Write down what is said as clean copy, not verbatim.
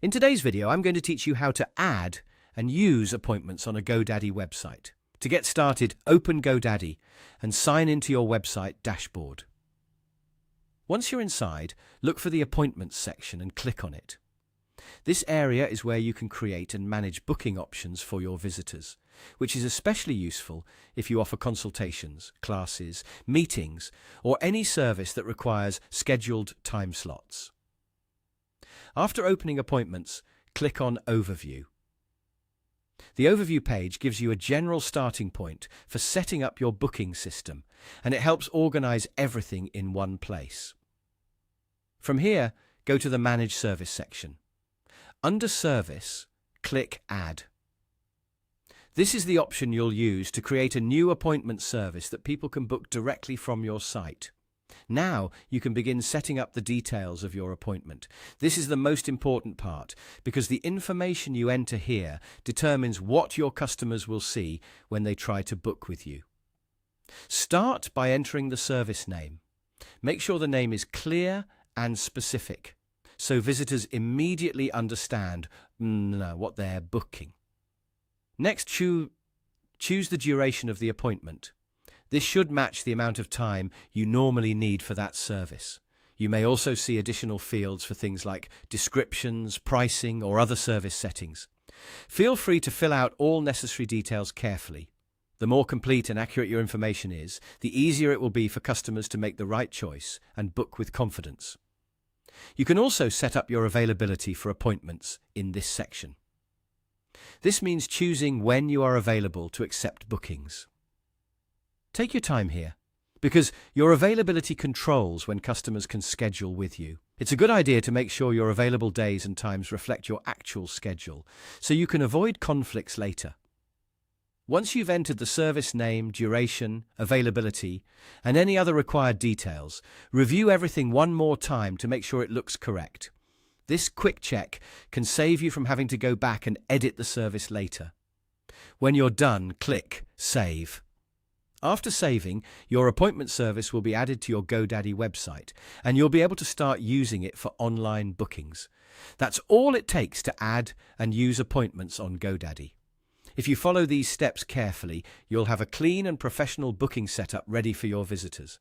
In today's video, I'm going to teach you how to add and use appointments on a GoDaddy website. To get started, open GoDaddy and sign into your website dashboard. Once you're inside, look for the Appointments section and click on it. This area is where you can create and manage booking options for your visitors, which is especially useful if you offer consultations, classes, meetings, or any service that requires scheduled time slots. After opening Appointments, click on Overview. The Overview page gives you a general starting point for setting up your booking system, and it helps organize everything in one place. From here, go to the Manage Service section. Under Service, click Add. This is the option you'll use to create a new appointment service that people can book directly from your site. Now you can begin setting up the details of your appointment. This is the most important part because the information you enter here determines what your customers will see when they try to book with you. Start by entering the service name. Make sure the name is clear and specific so visitors immediately understand what they're booking. Next, choose the duration of the appointment. This should match the amount of time you normally need for that service. You may also see additional fields for things like descriptions, pricing, or other service settings. Feel free to fill out all necessary details carefully. The more complete and accurate your information is, the easier it will be for customers to make the right choice and book with confidence. You can also set up your availability for appointments in this section. This means choosing when you are available to accept bookings. Take your time here, because your availability controls when customers can schedule with you. It's a good idea to make sure your available days and times reflect your actual schedule, so you can avoid conflicts later. Once you've entered the service name, duration, availability, and any other required details, review everything one more time to make sure it looks correct. This quick check can save you from having to go back and edit the service later. When you're done, click Save. After saving, your appointment service will be added to your GoDaddy website, and you'll be able to start using it for online bookings. That's all it takes to add and use appointments on GoDaddy. If you follow these steps carefully, you'll have a clean and professional booking setup ready for your visitors.